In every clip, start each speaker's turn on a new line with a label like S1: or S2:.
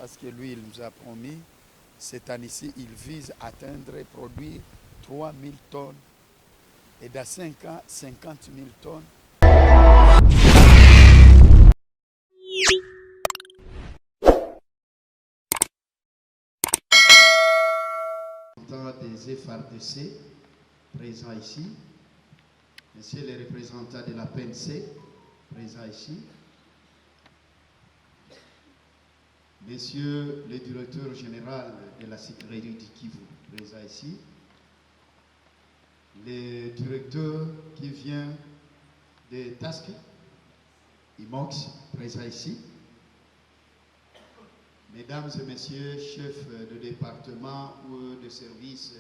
S1: parce que lui, il nous a promis, cette année-ci, il vise à atteindre et produire 3000 tonnes et dans 5 ans, 50 000 tonnes. Des FRDC présents ici, messieurs les représentants de la PNC présents ici, messieurs le directeur général de la sécurité du Kivu présents ici, le directeur qui vient de Task, IMOX présent ici, mesdames et messieurs, chefs de département ou de service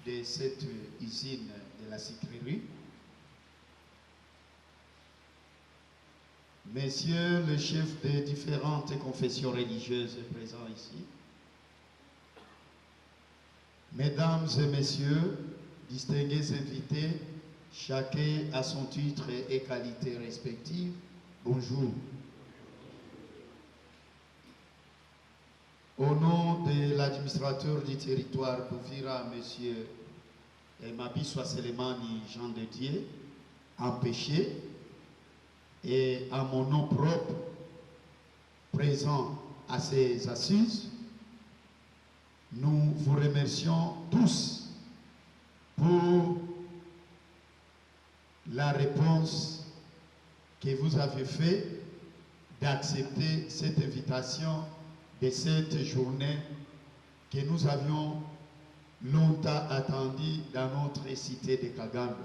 S1: de cette usine de la sucrerie, messieurs les chefs des différentes confessions religieuses présents ici, mesdames et messieurs, distingués invités, chacun à son titre et qualité respective, bonjour. Au nom de l'administrateur du territoire d'Ouvira, M. Mabiswa Selemani Jean de Dieu, empêché, et à mon nom propre, présent à ces assises, nous vous remercions tous pour la réponse que vous avez faite d'accepter cette invitation de cette journée que nous avions longtemps attendue dans notre cité de Kagame.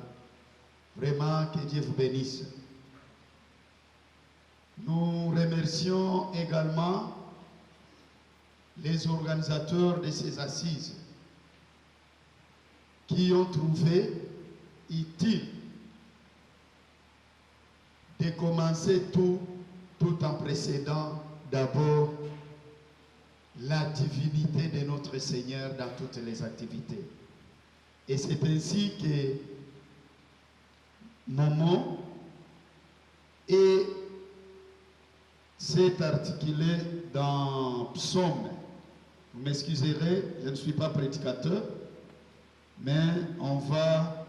S1: Vraiment, que Dieu vous bénisse. Nous remercions également les organisateurs de ces assises qui ont trouvé utile de commencer tout en précédant d'abord la divinité de notre Seigneur dans toutes les activités. Et c'est ainsi que mon mot s'est articulé dans Psaume. Vous m'excuserez, je ne suis pas prédicateur, mais on va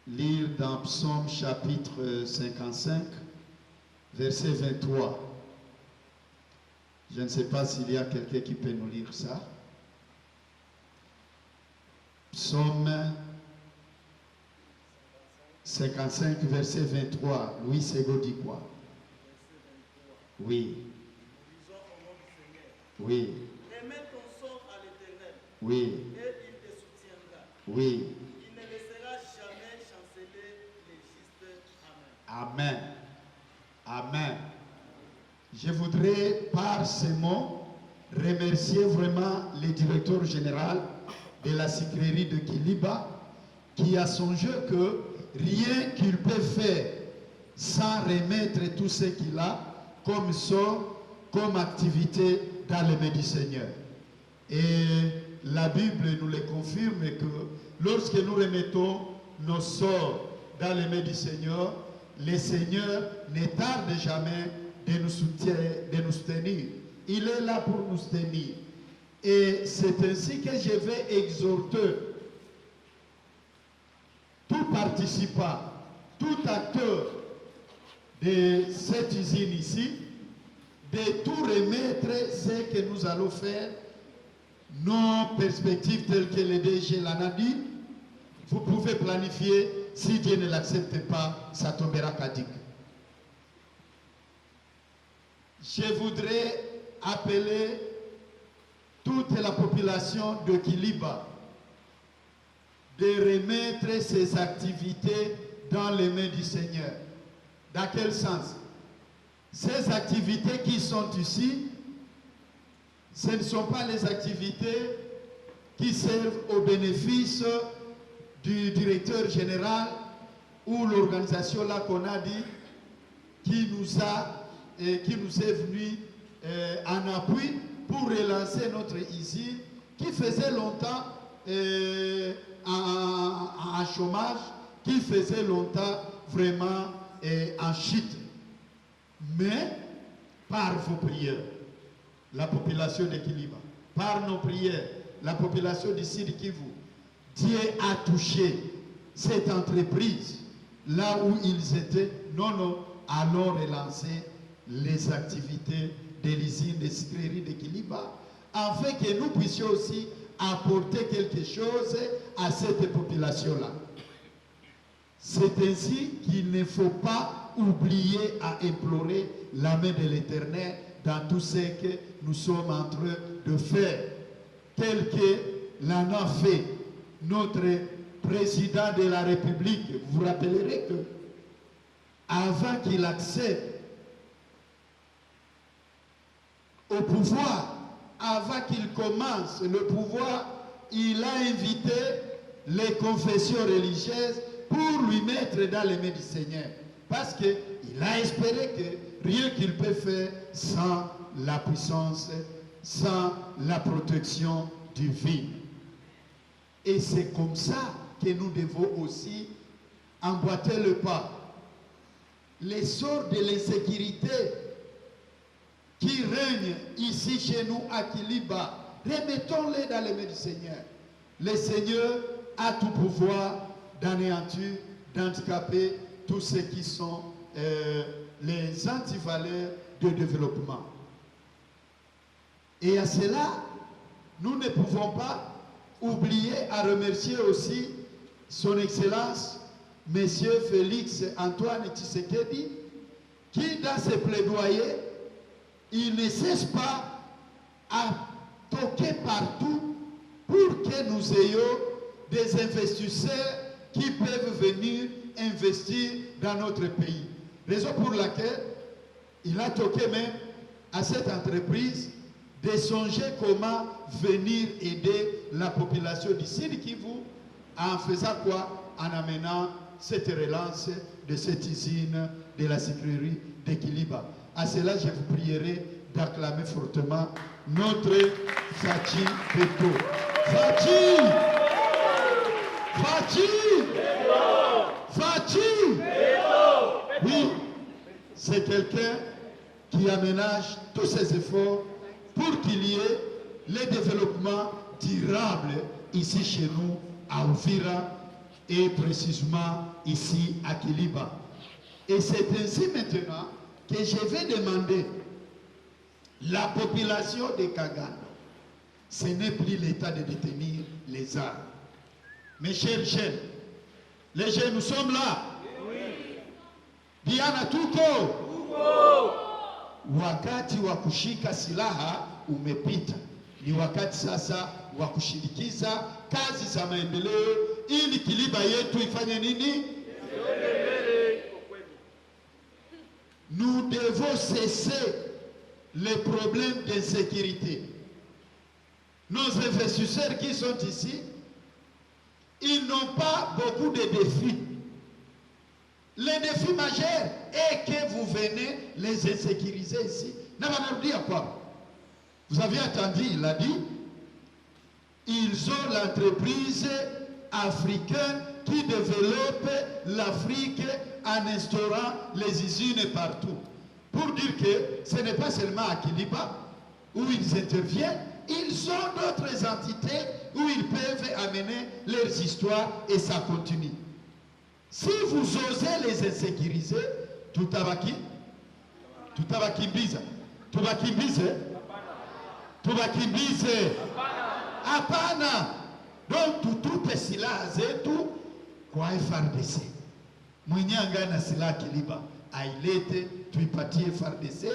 S1: lire dans Psaume chapitre 55, verset 23. Je ne sais pas s'il y a quelqu'un qui peut nous lire ça. Psaume 55, verset 23. Louis Sego dit quoi? Oui. Oui.
S2: Remets ton sort à l'Éternel.
S1: Oui.
S2: Et il te soutiendra.
S1: Oui.
S2: Il ne laissera jamais chanceler les justes.
S1: Amen. Amen. Amen. Je voudrais, par ces mots, remercier vraiment le directeur général de la sucrerie de Kiliba, qui a songé que rien qu'il peut faire sans remettre tout ce qu'il a comme sort, comme activité dans les mains du Seigneur. Et la Bible nous le confirme que lorsque nous remettons nos sorts dans les mains du Seigneur, le Seigneur ne tarde jamais de nous soutenir. Il est là pour nous soutenir. Et c'est ainsi que je vais exhorter tout participant, tout acteur de cette usine ici, de tout remettre ce que nous allons faire, nos perspectives telles que le DG l'en a dit. Vous pouvez planifier, si Dieu ne l'accepte pas, ça tombera caduc. Je voudrais appeler toute la population de Kiliba de remettre ses activités dans les mains du Seigneur. Dans quel sens? Ces activités qui sont ici, ce ne sont pas les activités qui servent au bénéfice du directeur général ou l'organisation là qu'on a dit qui nous est venu en appui pour relancer notre usine qui faisait longtemps en chômage, qui faisait longtemps vraiment en chute. Mais par vos prières, la population de Kiliba, par nos prières, la population du Sud Kivu, Dieu a touché cette entreprise là où ils étaient. Non, allons relancer les activités de l'usine de sucrerie de Kiliba, afin que nous puissions aussi apporter quelque chose à cette population-là. C'est ainsi qu'il ne faut pas oublier à implorer la main de l'Éternel dans tout ce que nous sommes en train de faire, tel que l'en a fait notre président de la République. Vous vous rappellerez que avant qu'il accède au pouvoir, avant qu'il commence le pouvoir, il a invité les confessions religieuses pour lui mettre dans les mains du Seigneur. Parce qu'il a espéré que rien qu'il peut faire sans la puissance, sans la protection divine. Et c'est comme ça que nous devons aussi emboîter le pas. Les sorts de l'insécurité qui règnent ici chez nous à Kiliba, remettons-les dans les mains du Seigneur. Le Seigneur a tout pouvoir d'anéantir, d'handicaper tous ceux qui sont les antivaleurs de développement. Et à cela, nous ne pouvons pas oublier à remercier aussi son Excellence, Monsieur Félix Antoine Tshisekedi, qui dans ses plaidoyers, il ne cesse pas à toquer partout pour que nous ayons des investisseurs qui peuvent venir investir dans notre pays. Raison pour laquelle il a toqué même à cette entreprise de songer comment venir aider la population du Sud Kivu en faisant quoi? En amenant cette relance de cette usine de la sucrerie de Kiliba. À cela, je vous prierai d'acclamer fortement notre Fachi Beto. Fachi! Fachi! Fachi! Oui, c'est quelqu'un qui aménage tous ses efforts pour qu'il y ait le développement durable ici chez nous, à Uvira, et précisément ici à Kiliba. Et c'est ainsi maintenant que je vais demander la population de Kagano. Ce n'est plus l'état de détenir les armes. Mes chers jeunes, les jeunes, nous sommes là. Diana tuko. Wakati wa kushika silaha umepita. Ni wakati sasa wa kushirikiza kazi za maendeleo ili Kiliba yetu ifanye nini? Nous devons cesser les problèmes d'insécurité. Nos investisseurs qui sont ici, ils n'ont pas beaucoup de défis. Le défi majeur est que vous venez les insécuriser ici. Vous avez entendu, il a dit, ils ont l'entreprise africaine qui développe l'Afrique en instaurant les usines partout. Pour dire que ce n'est pas seulement à Kiliba où ils interviennent, ils ont d'autres entités où ils peuvent amener leurs histoires et ça continue. Si vous osez les insécuriser, tout abaki, tout abakimbiza, tout bakimbize, tout bakimbize, apana. Donc tutupe silaha zetu kwa FARDC. Mwenye angana silaha Kiliba ailete tuipatie FARDC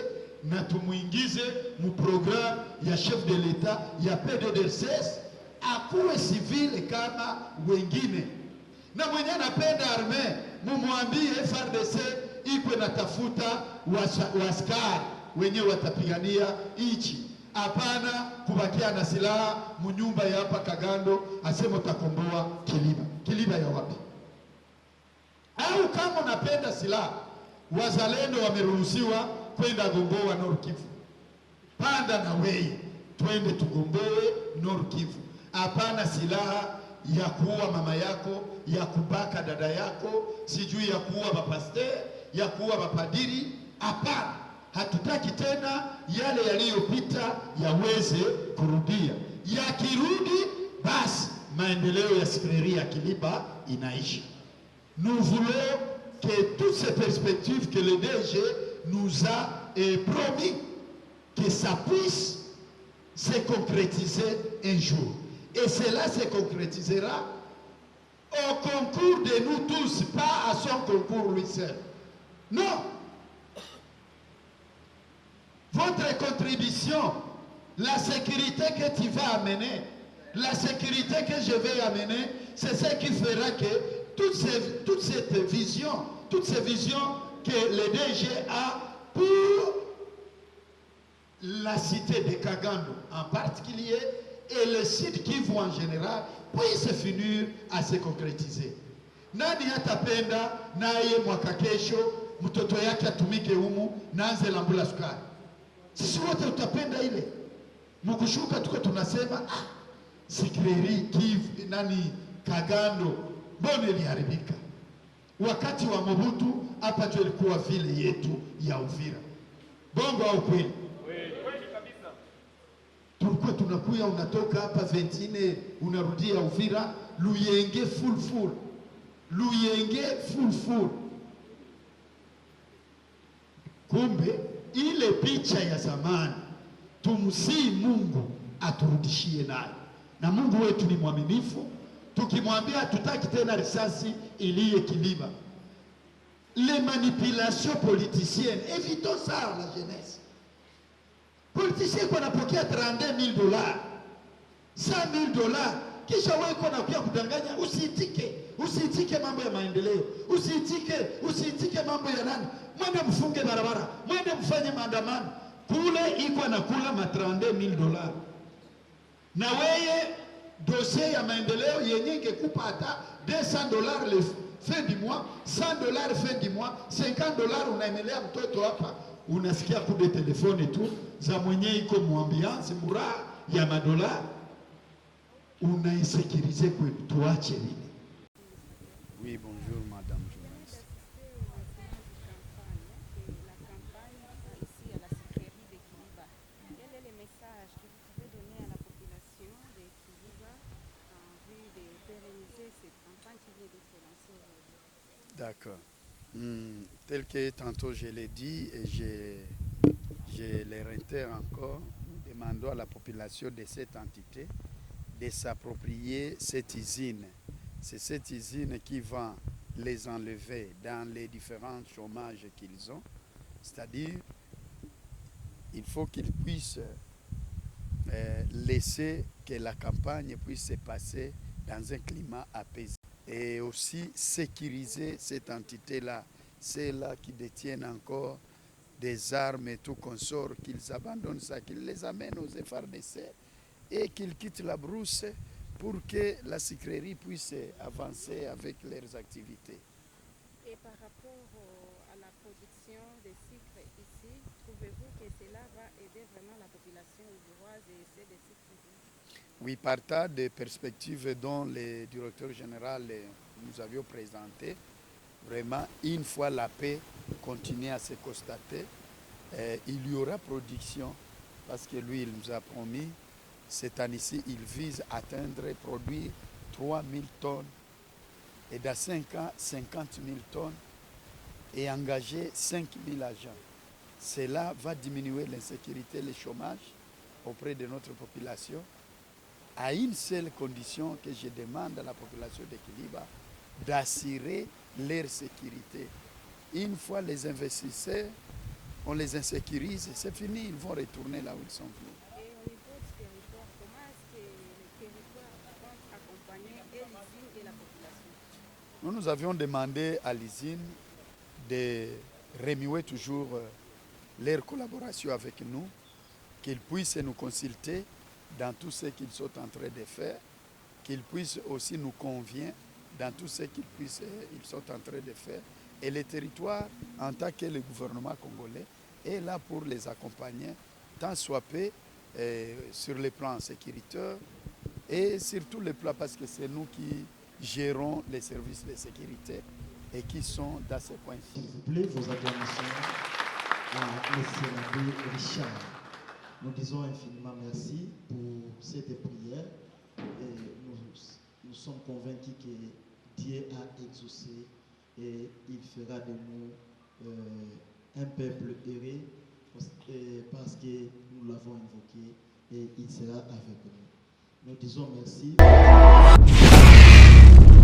S1: na tumuingize mu programme ya chef de l'État ya PDDRCS akuwe civile kama wengine. Na mwenye anapenda arme mumwambie FARDC iko natafuta waskari wenye watapigania nchi. Hapana kubakia na silaha munyumba ya hapa Kagando asema utakomboa Kiliba. Kiliba ya wapi? Au kama unapenda silaha, wazalendo wameruhusiwa kwenda gomboa Nord Kivu. Panda na wewe twende tugomboe Nord Kivu. Hapana silaha ya kuua mama yako, ya kubaka dada yako, sijui ya kuua mapaster, ya kuua mapadiri. Hapana. Hatutaki tena yale yaliyopita yaweze kurudia. Yakirudi basi maendeleo ya Sikleri ya Kiliba inaisha. Nous voulons que toutes ces perspectives que le DG nous a promis, que ça puisse se concrétiser un jour. Et cela se concrétisera au concours de nous tous, pas à son concours lui seul. Non. Votre contribution, la sécurité que tu vas amener, la sécurité que je vais amener, c'est ce qui fera que toute cette vision, toutes ces visions que le DG a pour la cité de Kagando en particulier et le site Kivu en général puisse finir à se concrétiser. Nani hatapenda naye mwaka kesho mtoto yake atumike humu naanze lambula sukari? Sisi wote tutapenda ile. Mkushuka tuko tunasema Sikleri Kivu nani Kagando mbona iliharibika? Wakati wa Mobutu hapa tu ilikuwa vile yetu ya Uvira. Bongo au kweli? Tulikuwa tunakuya unatoka hapa 24 unarudia Uvira, Luyenge full. Luyenge full. Kumbe ile picha ya zamani tumsii Mungu aturudishie nayo. Na Mungu wetu ni mwaminifu. Tukimwambia tutaki tena risasi iliye Kiliba. Les manipulations politiciennes, évitons ça à la jeunesse. Politicien kwa napokea $32,000, $100,000, kisha wewe kwa nakuja kudanganya, usiitike mambo ya maendeleo, usiitike mambo ya nani, mwende mfunge barabara, mwende mfanye maandamano, kule iko nakula $32,000. Na wewe dossier ya maendeleo yenye ingekupa hata $200 le fin du mois, $100 fin du mois, $50 unaemelea mtoto hapa, unasikia kude telefoni tu za mwenye iko muambiansi mura ya madola, unaisekirize kwetu, tuache nini?
S3: Oui, bonjour madame journaliste.
S4: La campagne ici à la Sikleri de Kiliba. Quel est le message que vous pouvez donner à la population de Kiliba en vue de pérenniser cette campagne qui vient de se lancer aujourd'hui?
S3: D'accord. Tel que tantôt je l'ai dit et je le réitère encore, nous demandons à la population de cette entité de s'approprier cette usine. C'est cette usine qui va les enlever dans les différents chômages qu'ils ont. C'est-à-dire, il faut qu'ils puissent laisser que la campagne puisse se passer dans un climat apaisé. Et aussi sécuriser cette entité-là, ceux-là qui détiennent encore des armes et tout consort, qu'ils abandonnent ça, qu'ils les amènent aux FARDC et qu'ils quittent la brousse pour que la Sikleri puisse avancer avec leurs activités.
S4: Et par rapport à la production de sucre ici, trouvez-vous que cela va aider vraiment la population ivoirienne et essayer de sucre?
S3: Oui, par tas de perspectives dont le directeur général nous avions présenté, vraiment, une fois la paix continue à se constater, il y aura production, parce que lui, il nous a promis, cette année-ci, il vise à atteindre et produire 3,000 tonnes, et dans 5 ans, 50,000 tonnes, et engager 5,000 agents. Cela va diminuer l'insécurité, le chômage auprès de notre population, à une seule condition que je demande à la population de Kiliba, d'assurer leur sécurité. Une fois les investisseurs, on les insécurise, c'est fini, ils vont retourner là où ils sont venus.
S4: Et au niveau du territoire, comment est-ce que le territoire compte accompagner et l'usine et la population?
S3: Nous avions demandé à l'usine de remuer toujours leur collaboration avec nous, qu'ils puissent nous consulter dans tout ce qu'ils sont en train de faire, qu'ils puissent aussi nous convaincre dans tout ce qu'ils sont en train de faire. Et le territoire, en tant que le gouvernement congolais, est là pour les accompagner, tant soit peu sur le plan sécuritaire et sur tous les plans, parce que c'est nous qui gérons les services de sécurité et qui sont dans ces points.
S1: S'il vous plaît, vos acclamations à M. l'abbé Richard.
S5: Nous disons infiniment merci pour cette prière. Et nous sommes convaincus que Dieu a exaucé et il fera de nous un peuple heureux parce que nous l'avons invoqué et il sera avec nous. Nous disons merci.